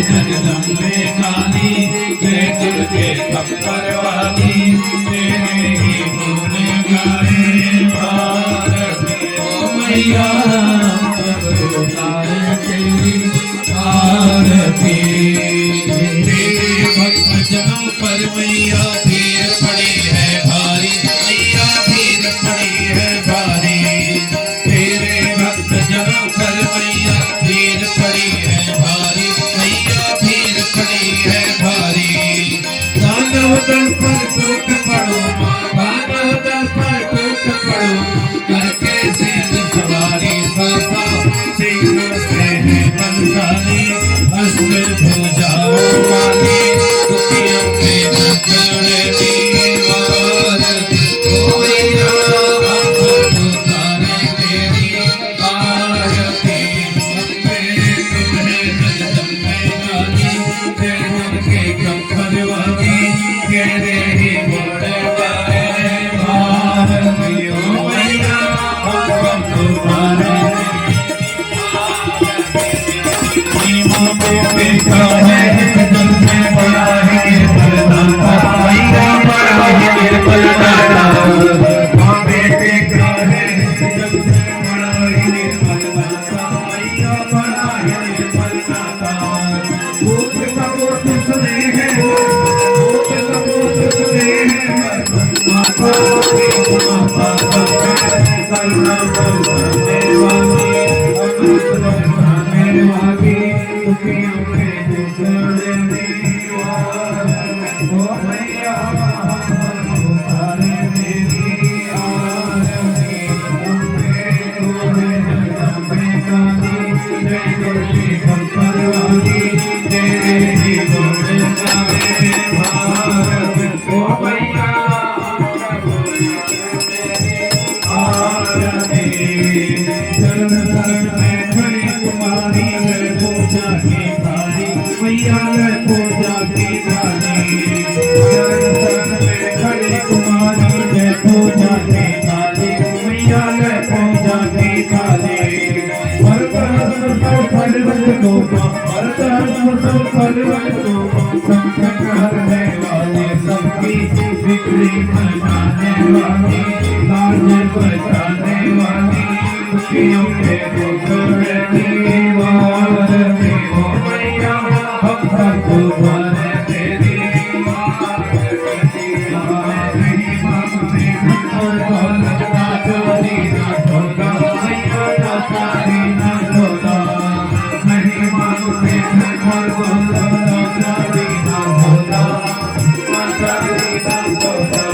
जगदम्बे काली जय दुर्गे खप्पर वाली तेरे ही गुण गाए भारत ओ मैया तेरी आरती तेरे भक्त जनों पर मैया भीड़ पड़ी है भारी मैया भीड़ पड़ी है भारी तेरे भक्त जनों पर मैया भीड़ पड़ी है भारी मैया भीड़ पड़ी है भारी दानव दल पर टूट पड़ो माँ दानव दल पर टूट पड़ो करके सिंह सवारी सासा सिंह से है बलशाली अस्त्र भुजाओं वाली दुखियों के नजर दीवार ओ मैया हम उतारे तेरी आरती तुम्हें जगदम्बे काली जय दुर्गे खप्पर वाली तेरे ही गुण गाए भारती ओ मैया हम उतारे देखा है जब में बड़ा है बलदाता मैया बड़ा है बलदाता माँ बेटे का है जब में बड़ा है बलदाता मैया बड़ा है बलदाता भूत का कोट सुने है भूत का कोट सुने है माता के माता करना करने वाली अमृत बरसाने वाली दुखियों के गुजर दीवार ओ मैया उतारे तेरी आरती जगदम्बे काली जय दुर्गे खप्पर वाली तेरे ही गुण गाए भारत ओ मैया आरती चरण शरण में खड़ी कुमारी है पूजा की थाली मैया है पूजा की थाली चरण शरण में खड़ी कुमारी है पूजा की थाली मैया है पूजा की थाली फलवल को संकट हरने वाले सबकी बिगड़ी बनाने वाली लाज बचाने वाली दुखियों के गुजर दीवार ओ मैया हम तुम्हारे तेरी और लगता चोरी ना ठोका मैया ना सारी ना ठोका नहीं मांगते और चोरी ना ठोका सारी ना ठोका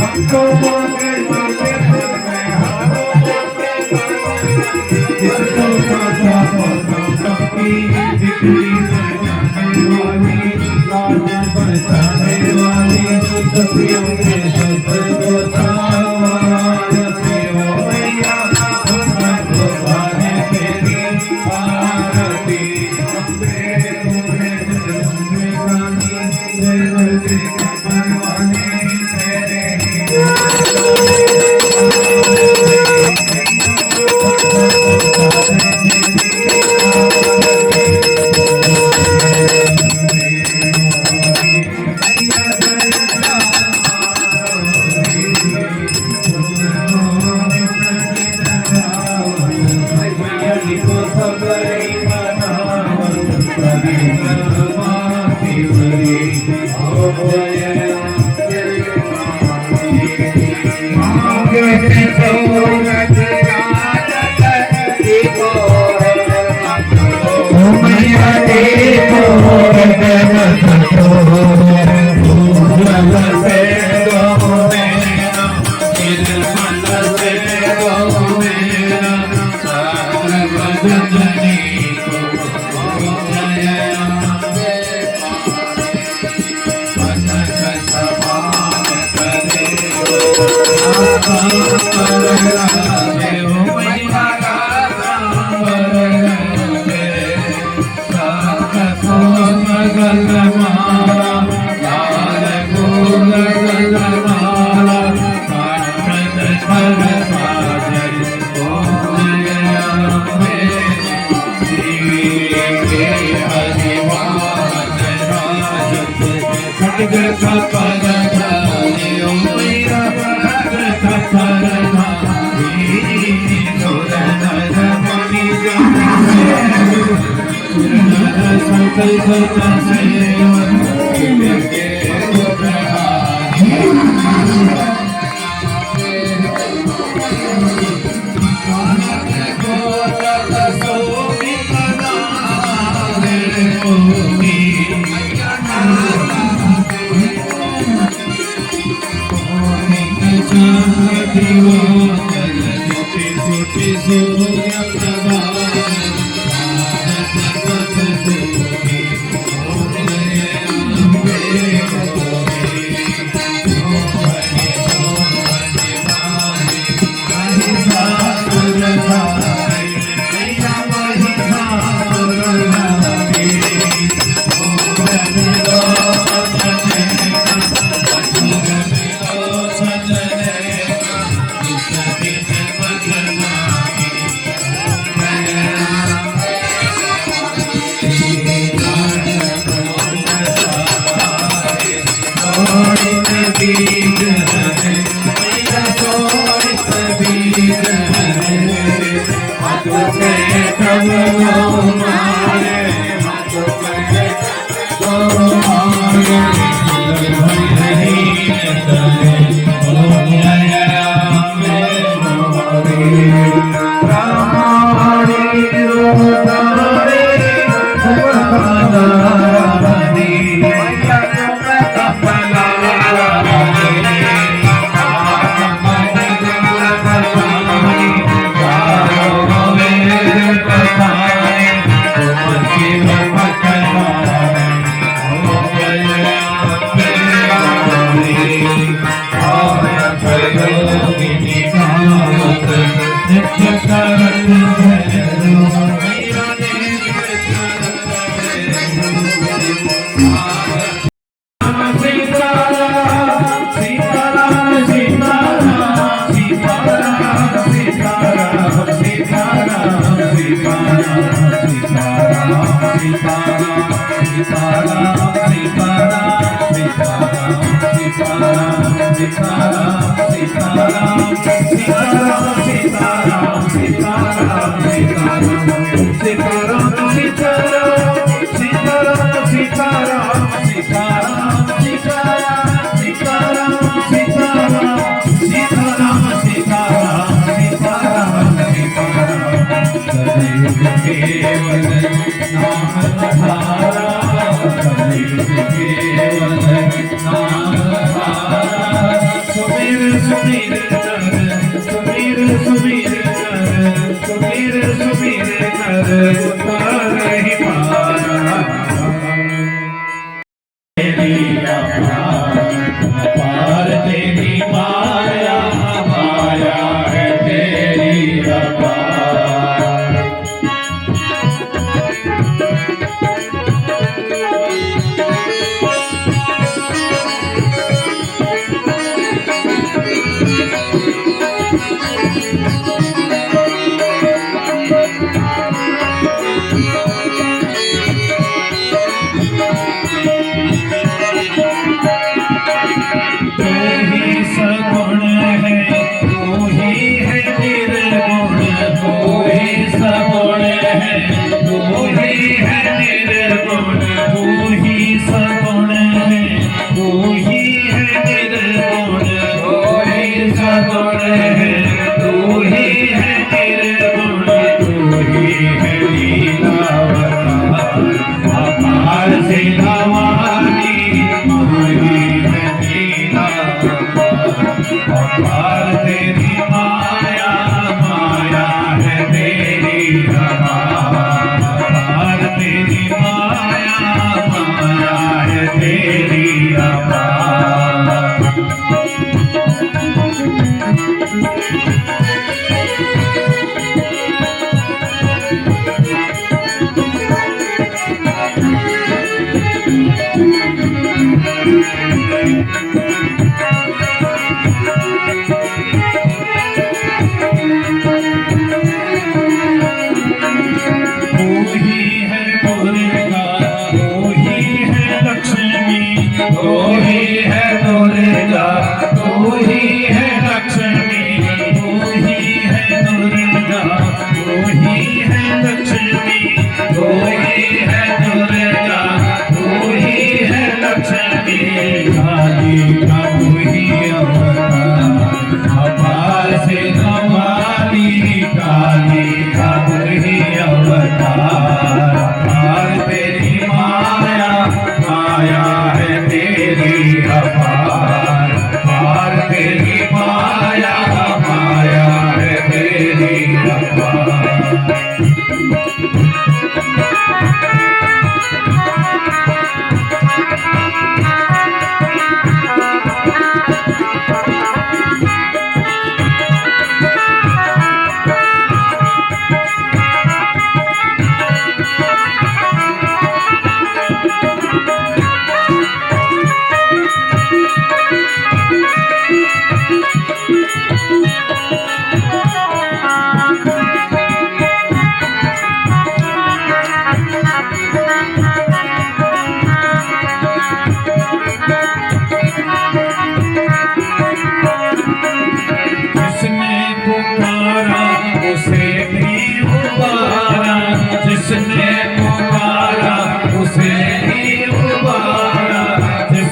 हमको मांगे मांगे जिसको साचा होता सबकी बिगड़ी बनाने वाली लाज बचाने वाली दुखियों के दुख को सारती ओ मैया हम तुम्हारे तेरी आरती जगदम्बे काली जय दुर्गे खप्पर वाली तेरे ही हरि Oh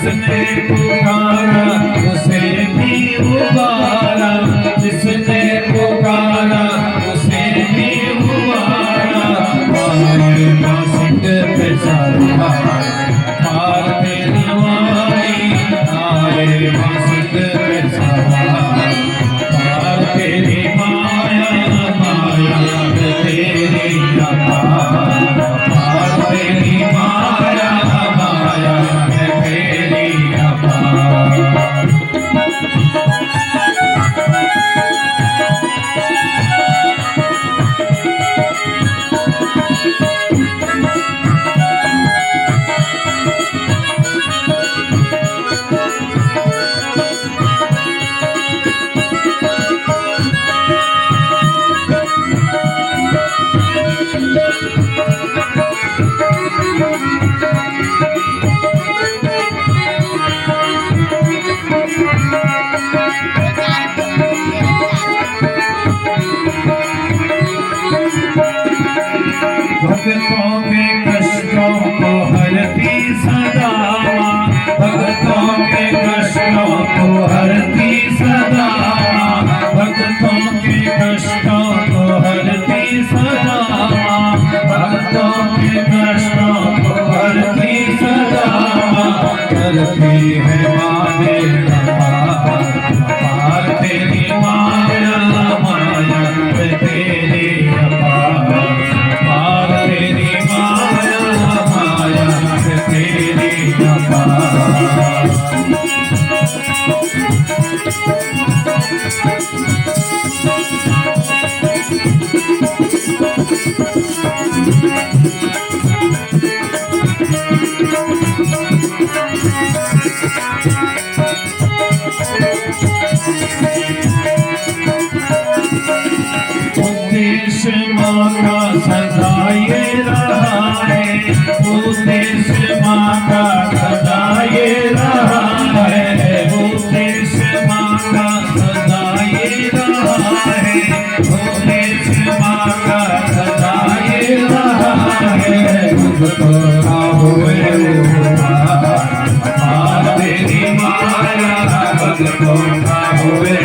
जिसने पुकारा उसे भी उबारा, जिसने पुकारा उसे भी उबारा। आए बासित पे सारा पार तेरी माई, आए बासित पे सारा पार तेरी माया, माया तेरी अपार, पार तेरी माया, माया तेरी अपार। भक्तों के कष्टों को हरती सदा माँ, भक्तों के कष्टों को हरती सदा माँ, भक्तों के कष्टों को हरती सदा माँ, भक्तों के कष्टों को हरती सदा माँ। करती है माँ मेरा अपार तेरी माया, माया तेरी अपार, पार तेरी माया, माया तेरी अपार। उद्देश्य माँ का सदा ये रहा है, उद्देश्य माँ का सदा ये रहा है, उद्देश्य माँ का सदा ये रहा है, उद्देश्य माँ का सदा ये रहा है। मुझको हुए पार तेरी माया, मुझको हुए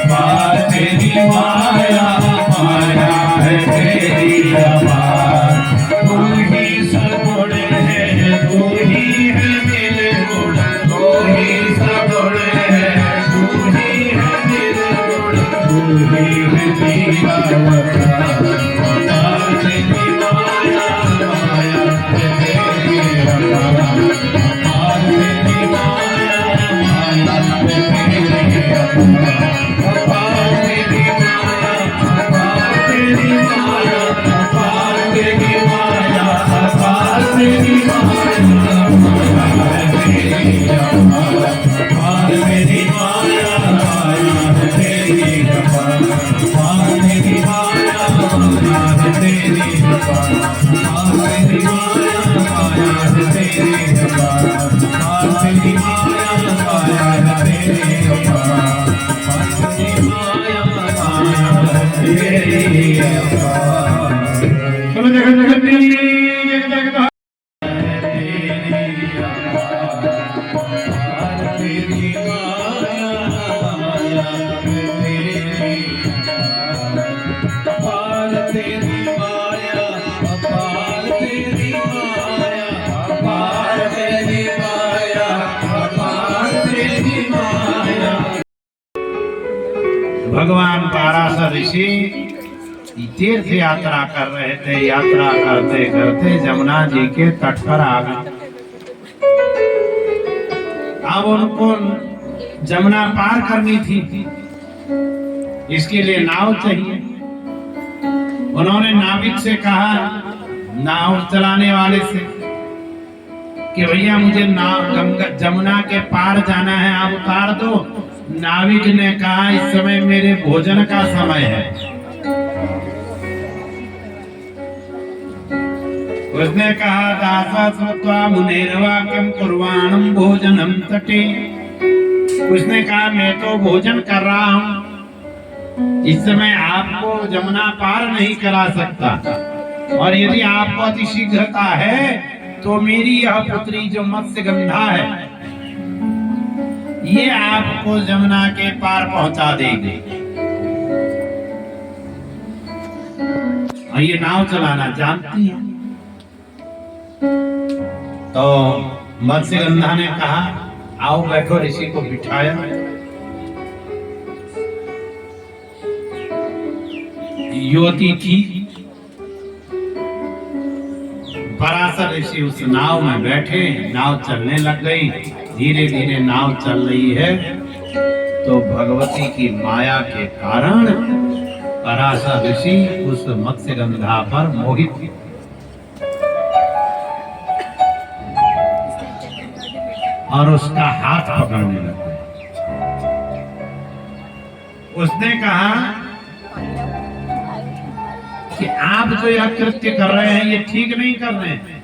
पार तेरी माया, माया है तेरी अपार। तू ही सगुण है, तू ही है निर्गुण, तू ही सगुण है, तू ही है निर्गुण, तू ही है तेरा अवतार। पार तेरी माया, माया है तेरी अपार, पार तेरी माया, माया है तेरी अपार। भगवान पाराशर ऋषि तीर्थ यात्रा कर रहे थे। यात्रा करते करते जमुना जी के तट पर आ गए। अब उनको जमुना पार करनी थी, इसके लिए नाव चाहिए। उन्होंने नाविक से कहा, नाव चलाने वाले से, कि भैया मुझे नाव जमुना के पार जाना है, आप उतार दो। नाविक ने कहा, इस समय मेरे भोजन का समय है। उसने कहा, दासा श्रुत्वा मुनेर्वाक्यं कुर्वाणं भोजनम तटे। उसने कहा, मैं तो भोजन कर रहा हूँ, इस समय आपको जमुना पार नहीं करा सकता, और यदि आपको अति शीघ्रता है तो मेरी यह पुत्री जो मत्स्यगंधा है ये आपको जमुना के पार पहुंचा देगी। ये नाव चलाना जानती है। तो मत्स्यगंधा ने कहा आओ बैठो, ऋषि को बिठाया। युवती थी, पराशर ऋषि उस नाव में बैठे, नाव चलने लग गई। धीरे धीरे नाव चल रही है तो भगवती की माया के कारण पराशर ऋषि उस मत्स्यगंधा पर मोहित, और उसका हाथ पकड़ने लगे। उसने कहा कि आप जो यह कृत्य कर रहे हैं ये ठीक नहीं कर रहे हैं।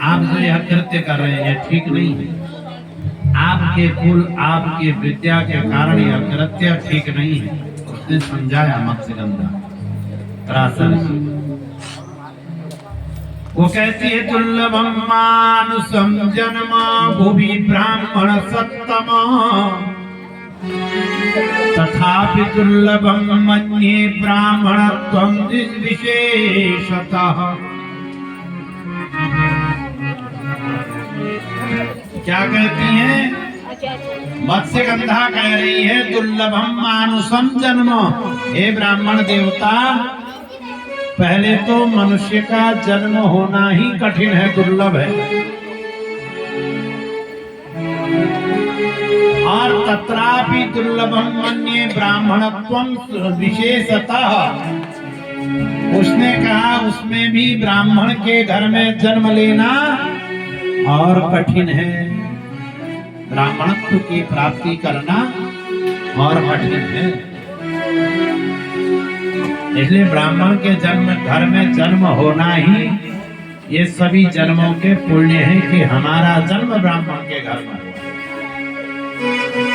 आप जो यह कृत्य कर रहे हैं ये ठीक नहीं है। आपके कुल, आपकी विद्या के कारण यह कृत्य ठीक नहीं है। उसने समझाया मत्स्यगंधा पराशर ऋषि। वो कहती है दुर्लभम मानुषम जन्म भुवि ब्राह्मण सत्तम तथापि दुर्लभम मन्ये ब्राह्मणत्वं विशेषतः। क्या कहती है? मत्स्यगंधा कह रही है दुर्लभम मानुषम जन्म, हे ब्राह्मण देवता, पहले तो मनुष्य का जन्म होना ही कठिन है, दुर्लभ है। और तत्रापि दुर्लभम मन्ये ब्राह्मणत्वं विशेषतः। उसने कहा उसमें भी ब्राह्मण के घर में जन्म लेना और कठिन है, ब्राह्मणत्व की प्राप्ति करना और कठिन है। इसलिए ब्राह्मण के जन्म, घर में जन्म होना ही ये सभी जन्मों के पुण्य है कि हमारा जन्म ब्राह्मण के घर में हुआ।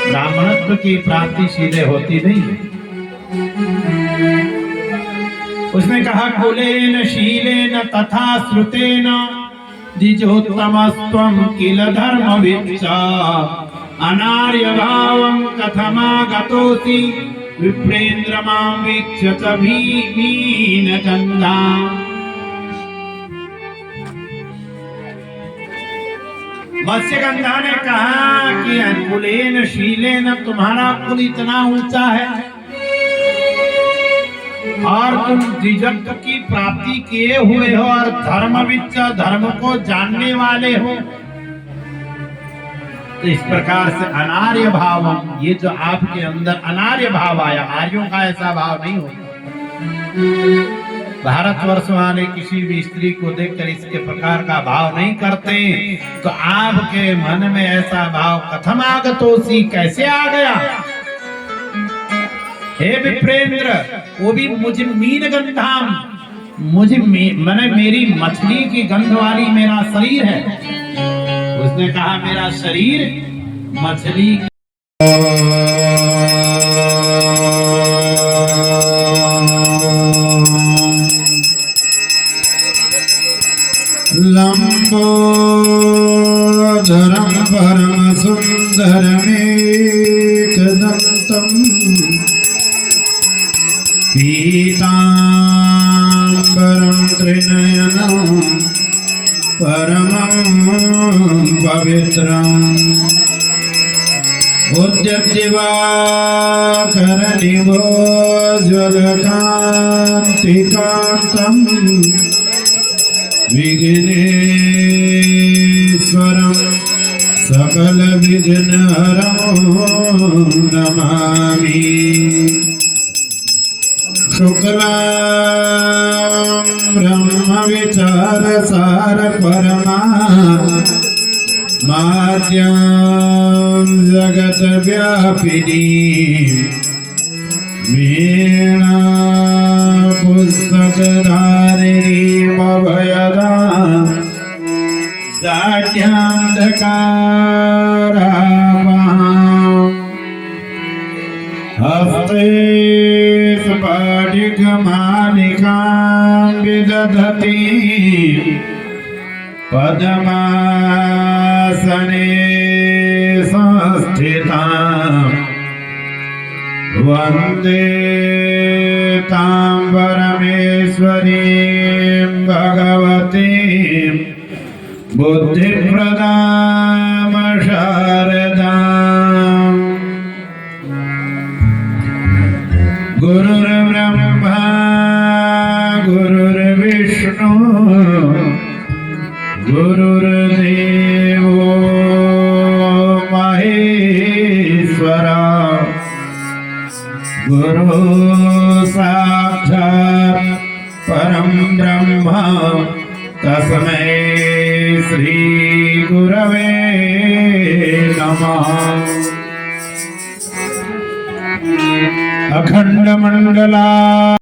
ब्राह्मणत्व की प्राप्ति सीधे होती नहीं है। उसने कहा कुलेन शीलेन तथा श्रुतेन द्विजोत्तमस्त्वं किल धर्मविच्चा अनार्य भावं कथमागतोऽसि विप्रेन्द्र मां वीक्ष्य च भीमीनगन्धा। मत्स्यगंधा ने कहा कि कुलेन शीलेन, तुम्हारा कुल इतना ऊंचा है और तुम द्विजत्व की प्राप्ति किए हुए हो और धर्मविच्च, धर्म को जानने वाले हो। तो इस प्रकार से अनार्य भाव, ये जो आपके अंदर अनार्य भाव आया, आर्यों का ऐसा भाव नहीं होता। भारतवर्ष वाले किसी भी स्त्री को देखकर इसके प्रकार का भाव नहीं करते। तो आपके मन में ऐसा भाव कथमागतोऽसि, कैसे आ गया? हे विप्रेंद्र, वो भी मुझे मीनगंधाम, मुझे मैंने मेरी मछली की गंध वाली मेरा शरीर है। उसने कहा मेरा शरीर मछली। लंबोदरं परम सुंदरमेकदंतं पीतांबरं त्रिनयनं परमं पवित्रम् उद्यद्दिवाकरनिभोज्ज्वलकान्तिकान्तं विघ्नेश्वरं सकलविघ्नहरं नमामि। शुक्लां ब्रह्मविचारसार परमा माद्यां जगद्व्यापिनी वीणा पुस्तकधारिणीं अभयदां साढ्यान्धकारापां हस्ते स्फटिकमालिकां विदधति पद्मासने संस्थितां वन्दे तां परमेश्वरीं भगवतीं बुद्धिप्रदां शारदाम्। गुरुर्ब्रह्मा गुरुर्विष्णु गुरुर्देवो महेश्वरा गुरु साक्षात् परं ब्रह्म तस्मै श्री गुरवे नमः। अखंड मंडला